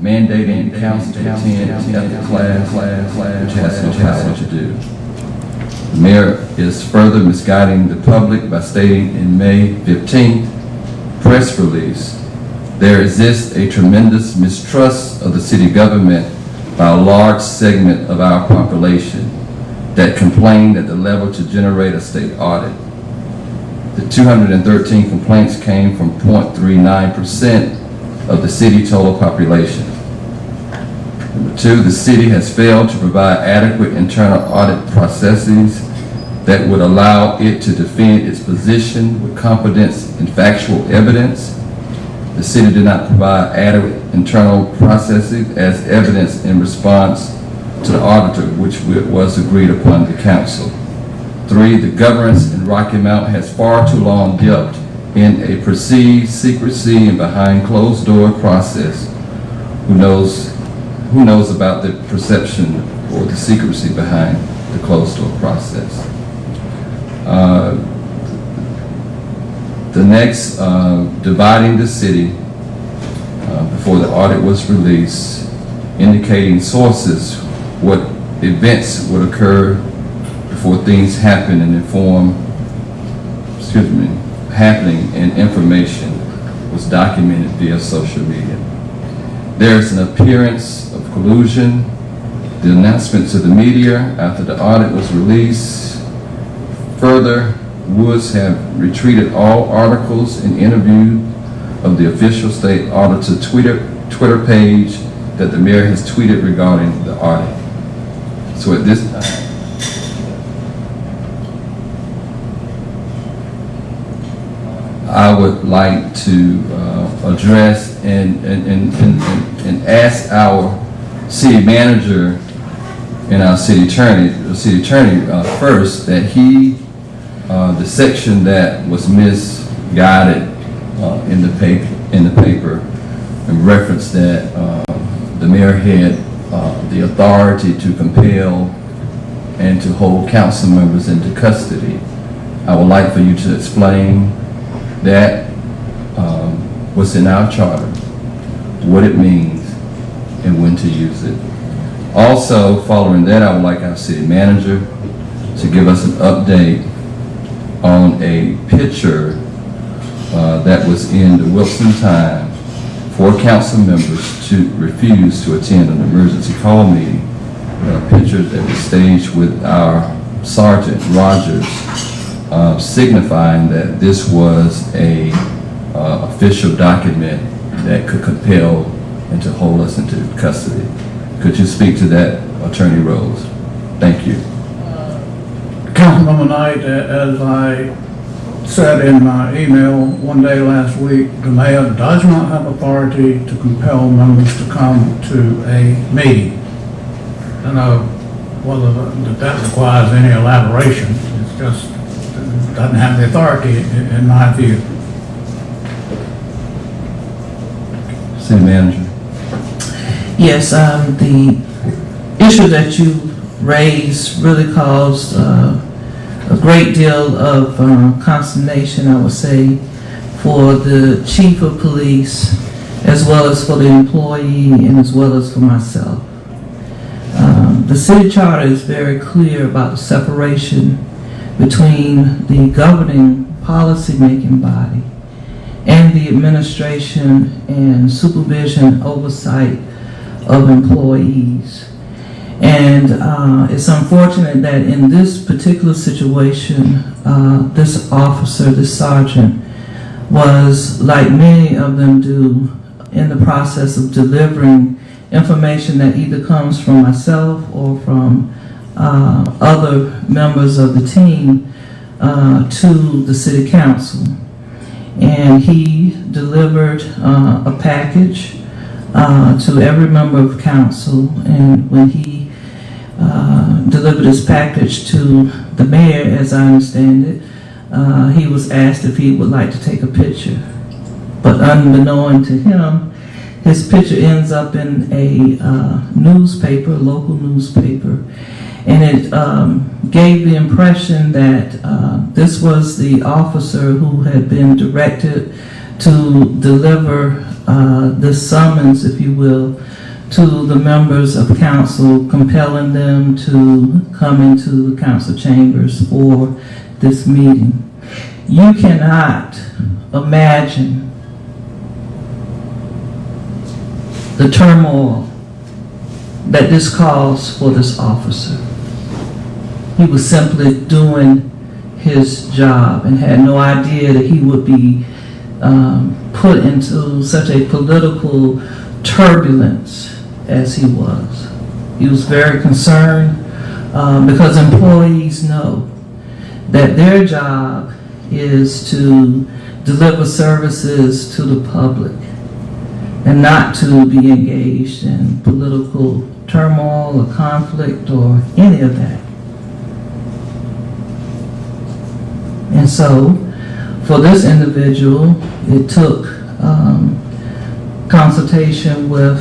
mandating the council to attend ethics class, which has no power to do. The mayor is further misguiding the public by stating in May 15th press release, there exists a tremendous mistrust of the city government by a large segment of our population that complained at the level to generate a state audit. The 213 complaints came from 0.39% of the city total population. Number two, the city has failed to provide adequate internal audit processes that would allow it to defend its position with competence and factual evidence. The city did not provide adequate internal processes as evidence in response to the auditor, which was agreed upon the council. Three, the governance in Rocky Mount has far too long dealt in a perceived secrecy and behind closed door process. Who knows about the perception or the secrecy behind the closed door process? The next, dividing the city before the audit was released, indicating sources, what events would occur before things happen and happening and information was documented via social media. There's an appearance of collusion. The announcement to the media after the audit was released. Further, Woods have retweeted all articles and interviews of the official state auditor Twitter page that the mayor has tweeted regarding the audit. So at this time, I would like to address and ask our city manager and our city attorney first that he, the section that was misguided in the paper, in reference that the mayor had the authority to compel and to hold council members into custody. I would like for you to explain that, what's in our charter, what it means, and when to use it. Also, following that, I would like our city manager to give us an update on a picture that was in the Wilson Times for council members to refuse to attend an emergency call meeting. A picture that was staged with our Sergeant Rogers, signifying that this was a official document that could compel and to hold us into custody. Could you speak to that, Attorney Rose? Thank you. Councilwoman Knight, as I said in my email one day last week, the mayor does not have authority to compel members to come to a meeting. I don't know whether that requires any elaboration. It's just doesn't have the authority in my view. City manager. Yes, the issue that you raised really caused a great deal of consternation, I would say, for the chief of police, as well as for the employee, and as well as for myself. The city charter is very clear about the separation between the governing policy-making body and the administration and supervision oversight of employees. And it's unfortunate that in this particular situation, this officer, this sergeant, was, like many of them do, in the process of delivering information that either comes from myself or from other members of the team to the city council. And he delivered a package to every member of council, and when he delivered his package to the mayor, as I understand it, he was asked if he would like to take a picture. But unbeknown to him, his picture ends up in a newspaper, local newspaper, and it gave the impression that this was the officer who had been directed to deliver this summons, if you will, to the members of council, compelling them to come into the council chambers for this meeting. You cannot imagine the turmoil that this caused for this officer. He was simply doing his job and had no idea that he would be put into such a political turbulence as he was. He was very concerned because employees know that their job is to deliver services to the public and not to be engaged in political turmoil or conflict or any of that. And so, for this individual, it took consultation with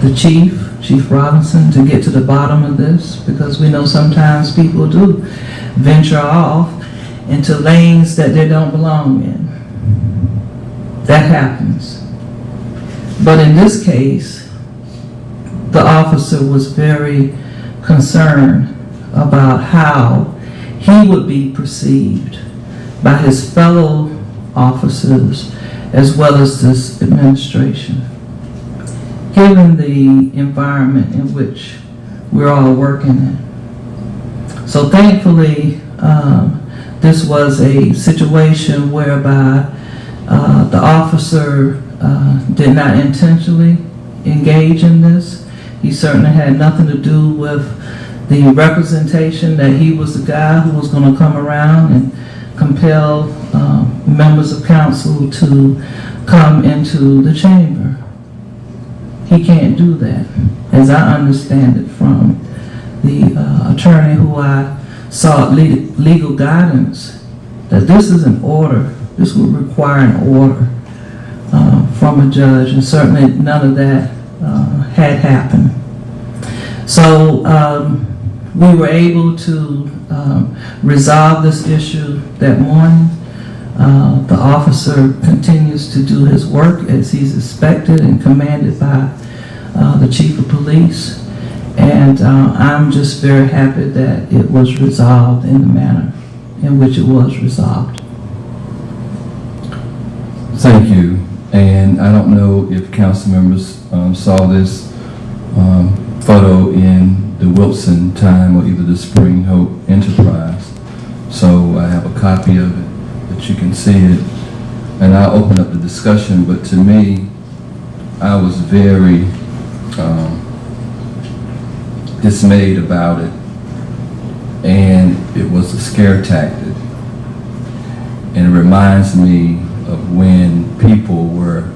the Chief Robinson, to get to the bottom of this, because we know sometimes people do venture off into lanes that they don't belong in. That happens. But in this case, the officer was very concerned about how he would be perceived by his fellow officers as well as this administration, given the environment in which we're all working in. So thankfully, this was a situation whereby the officer did not intentionally engage in this. He certainly had nothing to do with the representation that he was the guy who was going to come around and compel members of council to come into the chamber. He can't do that, as I understand it from the attorney who I sought legal guidance, that this is an order. This would require an order from a judge, and certainly none of that had happened. So we were able to resolve this issue that morning. The officer continues to do his work as he's expected and commanded by the chief of police. And I'm just very happy that it was resolved in the manner in which it was resolved. Thank you. And I don't know if council members saw this photo in the Wilson Time or either the Spring Hope Enterprise. So I have a copy of it that you can see it. And I'll open up the discussion, but to me, I was very dismayed about it. And it was a scare tactic. And it reminds me of when people were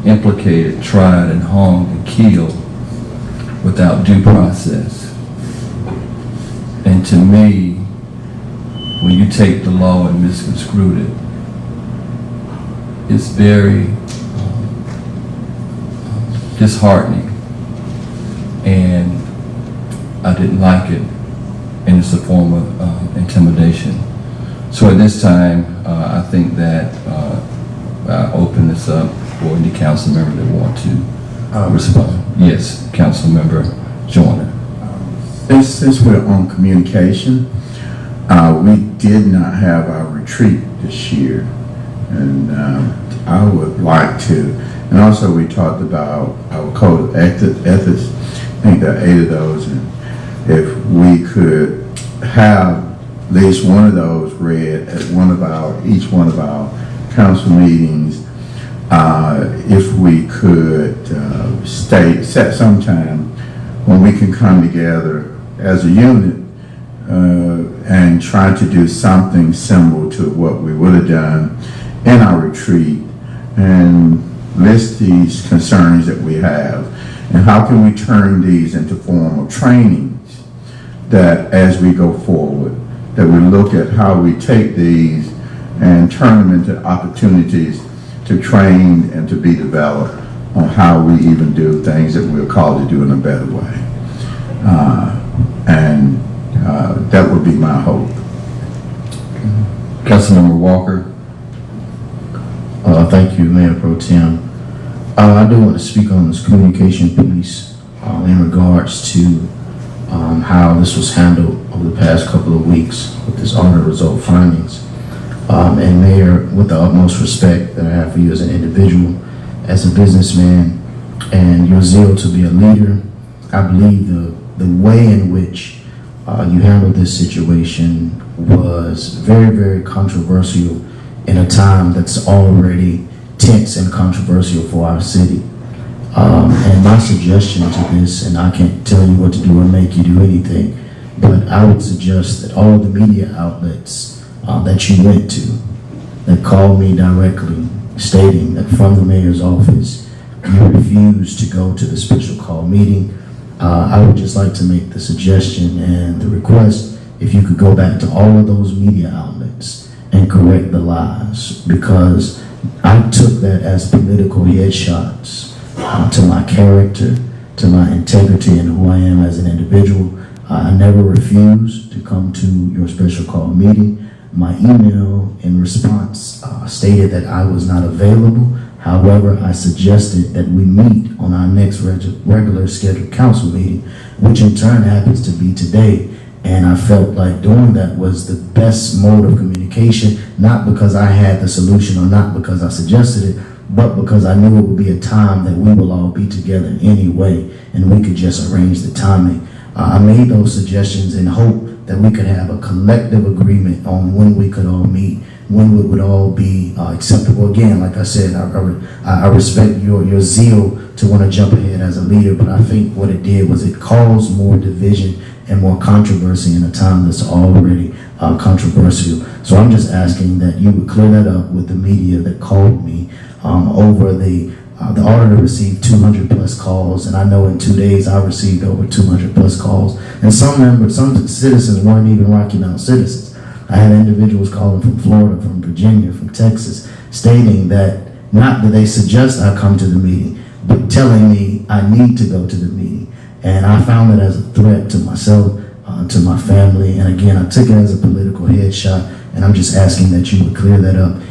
implicated, tried, and hung and killed without due process. And to me, when you take the law and misconstrue it, it's very disheartening. And I didn't like it, and it's a form of intimidation. So at this time, I think that I open this up for any council member that want to respond. Yes, Council Member Joyner. Since we're on communication, we did not have our retreat this year, and I would like to, and also we talked about our code of ethics. I think there are 8 of those, and if we could have at least one of those read at each one of our council meetings, if we could set some time when we can come together as a unit and try to do something similar to what we would have done in our retreat, and list these concerns that we have, and how can we turn these into form of trainings that as we go forward, that we look at how we take these and turn them into opportunities to train and to be developed on how we even do things that we're called to do in a better way. And that would be my hope. Councilmember Walker. Thank you, Mayor Pro Tem. I do want to speak on this communication piece in regards to how this was handled over the past couple of weeks with this audit result findings. And Mayor, with the utmost respect that I have for you as an individual, as a businessman, and your zeal to be a leader, I believe the way in which you handled this situation was very, very controversial in a time that's already tense and controversial for our city. And my suggestion to this, and I can't tell you what to do or make you do anything, but I would suggest that all the media outlets that you went to, that called me directly, stating that from the mayor's office, you refused to go to the special call meeting, I would just like to make the suggestion and the request, if you could go back to all of those media outlets and correct the lies, because I took that as political headshots to my character, to my integrity and who I am as an individual. I never refused to come to your special call meeting. My email in response stated that I was not available. However, I suggested that we meet on our next regular scheduled council meeting, which in turn happens to be today. And I felt like doing that was the best mode of communication, not because I had the solution or not because I suggested it, but because I knew it would be a time that we will all be together anyway, and we could just arrange the timing. I made those suggestions in hope that we could have a collective agreement on when we could all meet, when it would all be acceptable. Again, like I said, I respect your zeal to want to jump ahead as a leader, but I think what it did was it caused more division and more controversy in a time that's already controversial. So I'm just asking that you would clear that up with the media that called me over the auditor received 200 plus calls, and I know in 2 days I received over 200 plus calls, and some citizens weren't even Rocky Mount citizens. I had individuals calling from Florida, from Virginia, from Texas, stating that not that they suggest I come to the meeting, but telling me I need to go to the meeting. And I found it as a threat to myself, to my family, and again, I took it as a political headshot, and I'm just asking that you would clear that up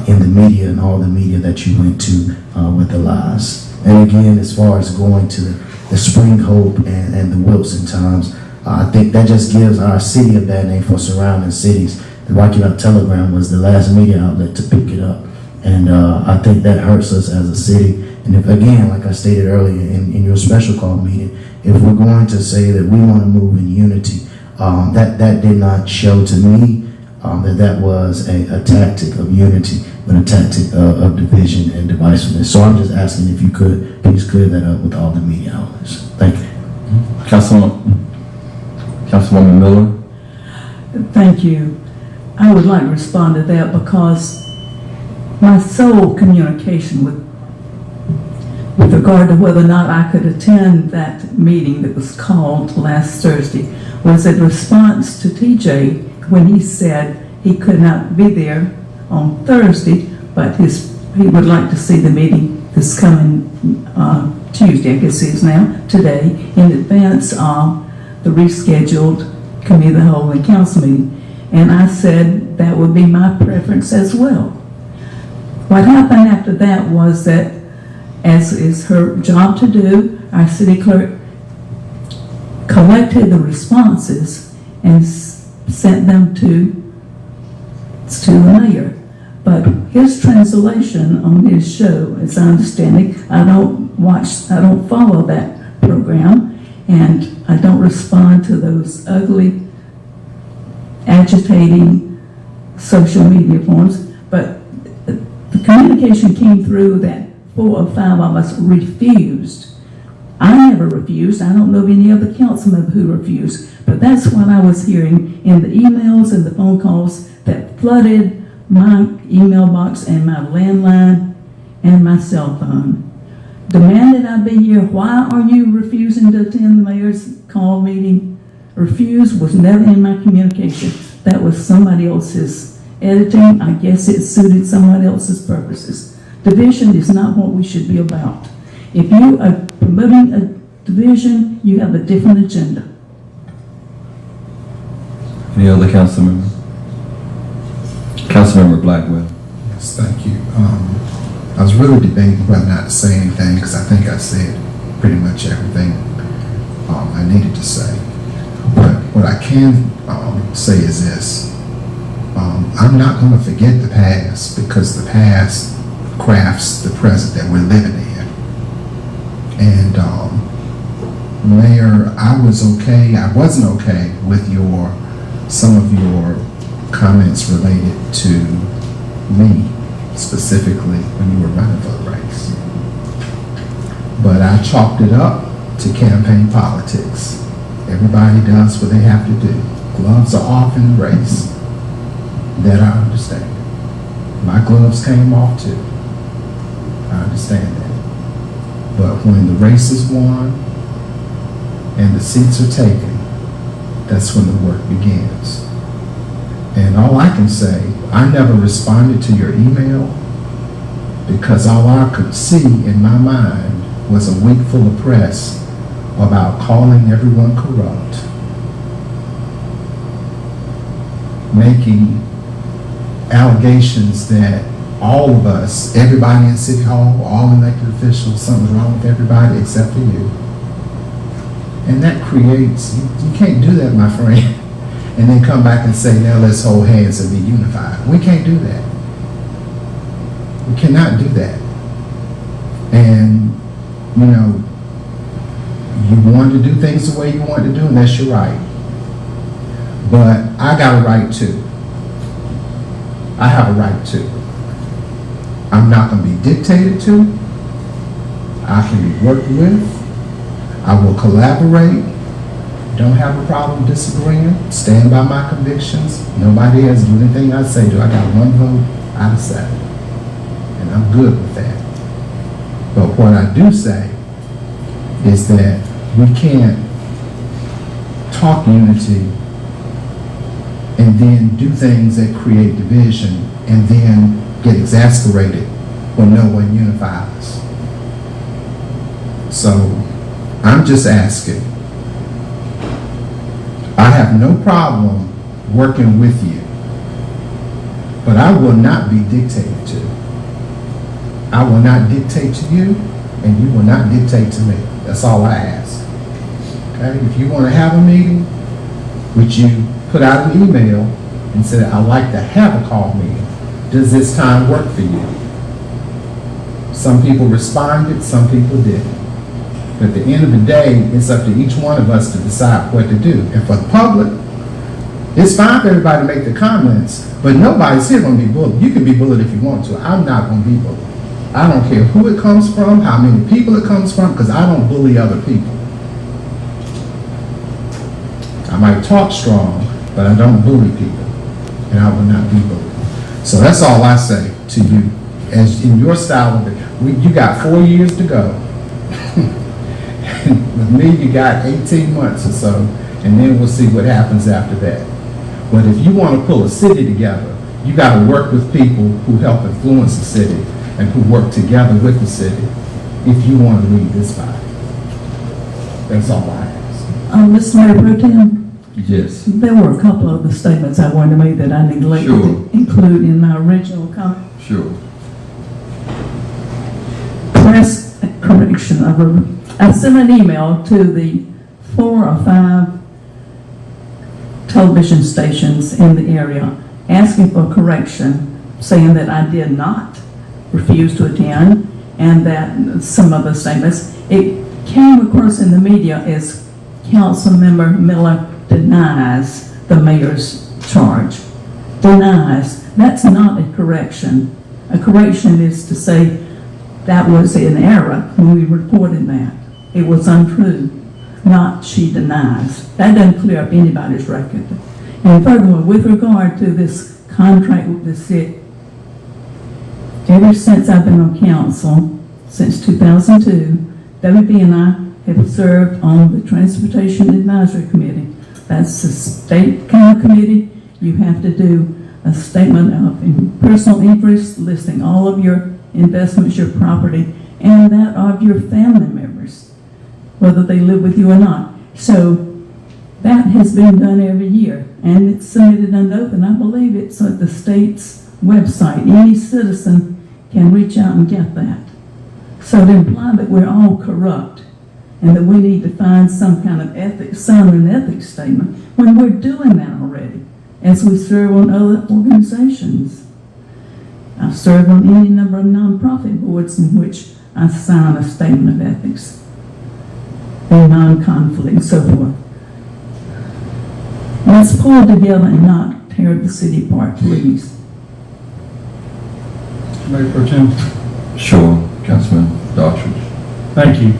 in the media and all the media that you went to with the lies. And again, as far as going to the Spring Hope and the Wilson Times, I think that just gives our city a bad name for surrounding cities. The Rocky Mount Telegram was the last media outlet to pick it up. And I think that hurts us as a city. And if, again, like I stated earlier in your special call meeting, if we're going to say that we want to move in unity, that did not show to me that was a tactic of unity, but a tactic of division and divisiveness. So I'm just asking if you could please clear that up with all the media outlets. Thank you. Councilwoman Miller. Thank you. I would like to respond to that because my sole communication with regard to whether or not I could attend that meeting that was called last Thursday was in response to TJ when he said he could not be there on Thursday, but he would like to see the meeting this coming Tuesday, I guess it is now, today, in advance of the rescheduled committee of the whole and council meeting. And I said that would be my preference as well. What happened after that was that, as is her job to do, our city clerk collected the responses and sent them to the mayor. But his translation on his show, as I understand it, I don't follow that program, and I don't respond to those ugly, agitating social media forms. But the communication came through that 4 or 5 of us refused. I never refused. I don't know of any other councilman who refused. But that's what I was hearing in the emails and the phone calls that flooded my email box and my landline and my cell phone. Demanded I be here. Why are you refusing to attend the mayor's call meeting? Refuse was never in my communication. That was somebody else's editing. I guess it suited someone else's purposes. Division is not what we should be about. If you are promoting a division, you have a different agenda. Any other council member? Councilmember Blackwell. Yes, thank you. I was really debating whether or not to say anything, because I think I said pretty much everything I needed to say. But what I can say is this. I'm not going to forget the past, because the past crafts the present that we're living in. And Mayor, I wasn't okay with some of your comments related to me, specifically when you were running for the race. But I chalked it up to campaign politics. Everybody does what they have to do. Gloves are off in the race. That I understand. My gloves came off too. I understand that. But when the race is won and the seats are taken, that's when the work begins. And all I can say, I never responded to your email because all I could see in my mind was a week full of press about calling everyone corrupt, making allegations that all of us, everybody in City Hall, all elected officials, something's wrong with everybody except for you. And that creates, you can't do that, my friend, and then come back and say, now let's hold hands and be unified. We can't do that. We cannot do that. And, you know, you want to do things the way you want to do, and that's your right. But I got a right too. I have a right to. I'm not going to be dictated to. I can be worked with. I will collaborate. Don't have a problem disagreeing. Stand by my convictions. Nobody has anything I say to. I got 1 vote out of 7. And I'm good with that. But what I do say is that we can't talk unity and then do things that create division and then get exasperated when no one unifies. So I'm just asking. I have no problem working with you, but I will not be dictated to. I will not dictate to you, and you will not dictate to me. That's all I ask. Okay? If you want to have a meeting, would you put out an email and say, I'd like to have a call meeting. Does this time work for you? Some people responded, some people didn't. But at the end of the day, it's up to each one of us to decide what to do. And for the public, it's fine for everybody to make the comments, but nobody's here going to be bullied. You can be bullied if you want to. I'm not going to be bullied. I don't care who it comes from, how many people it comes from, because I don't bully other people. I might talk strong, but I don't bully people, and I will not be bullied. So that's all I say to you. As in your style of it, you got 4 years to go. With me, you got 18 months or so, and then we'll see what happens after that. But if you want to pull a city together, you got to work with people who help influence the city and who work together with the city if you want to lead this body. That's all I ask. Mr. Mayor Pro Tem, Yes. there were a couple of the statements I wanted to make that I neglected Sure. to include in my original comment. Sure. Press correction. I sent an email to the 4 or 5 television stations in the area asking for correction, saying that I did not refuse to attend, and that some other statements. It came across in the media as Councilmember Miller denies the mayor's charge. Denies. That's not a correction. A correction is to say that was an error when we reported that. It was untrue. Not she denies. That doesn't clear up anybody's record. And furthermore, with regard to this contract with the city, ever since I've been on council, since 2002, WB and I have served on the Transportation Advisory Committee. That's the state kind of committee. You have to do a statement of personal interest, listing all of your investments, your property, and that of your family members, whether they live with you or not. So that has been done every year, and it's submitted under oath, and I believe it's at the state's website. Any citizen can reach out and get that. So to imply that we're all corrupt and that we need to find some kind of sound and ethics statement, when we're doing that already, as we serve on other organizations. I've served on any number of nonprofit boards in which I sign a statement of ethics and non-conflict and so forth. Let's pull together and not tear the city apart, please. Mayor Pro Tem. Sure, Councilman Daughtry. Thank you.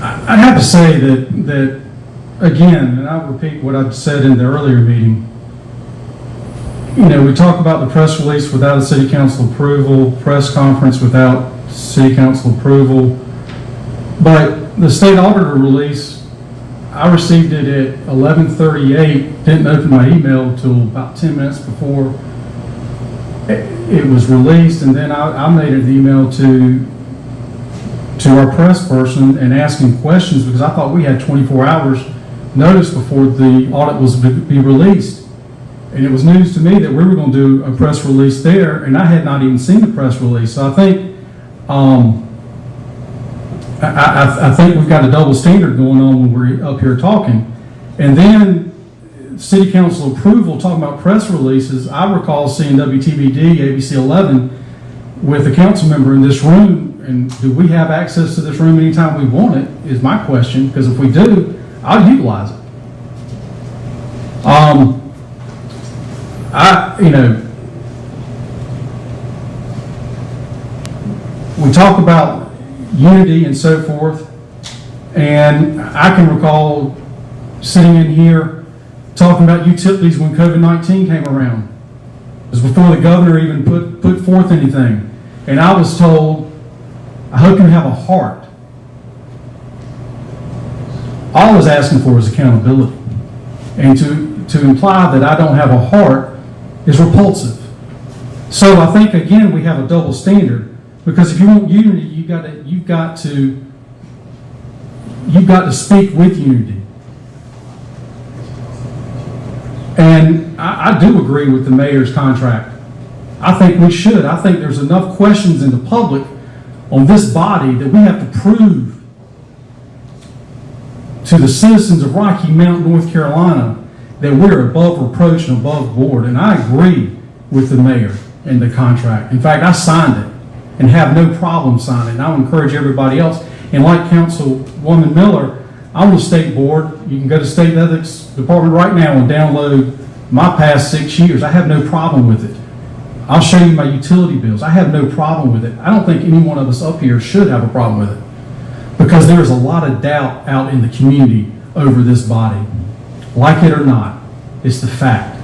I'd have to say that again, and I'll repeat what I said in the earlier meeting. You know, we talk about the press release without a city council approval, press conference without city council approval. But the state auditor release, I received it at 11:38, didn't open my email until about 10 minutes before it was released, and then I made an email to our press person and asking questions because I thought we had 24 hours notice before the audit was to be released. And it was news to me that we were going to do a press release there, and I had not even seen the press release. So I think I think we've got a double standard going on when we're up here talking. And then city council approval, talking about press releases, I recall seeing WTVD, ABC 11, with a council member in this room, and do we have access to this room anytime we want it, is my question, because if we do, I'll utilize it. We talk about unity and so forth, and I can recall sitting in here talking about utilities when COVID-19 came around. It was before the governor even put forth anything. And I was told, I hope you have a heart. All I was asking for is accountability. And to imply that I don't have a heart is repulsive. So I think, again, we have a double standard. Because if you want unity, you've got to speak with unity. And I do agree with the mayor's contract. I think we should. I think there's enough questions in the public on this body that we have to prove to the citizens of Rocky Mount, North Carolina, that we're above reproach and above board. And I agree with the mayor and the contract. In fact, I signed it and have no problem signing it. And I would encourage everybody else. And like Councilwoman Miller, I'm on the state board. You can go to State Ethics Department right now and download my past 6 years. I have no problem with it. I'll show you my utility bills. I have no problem with it. I don't think any one of us up here should have a problem with it, because there is a lot of doubt out in the community over this body. Like it or not, it's the fact.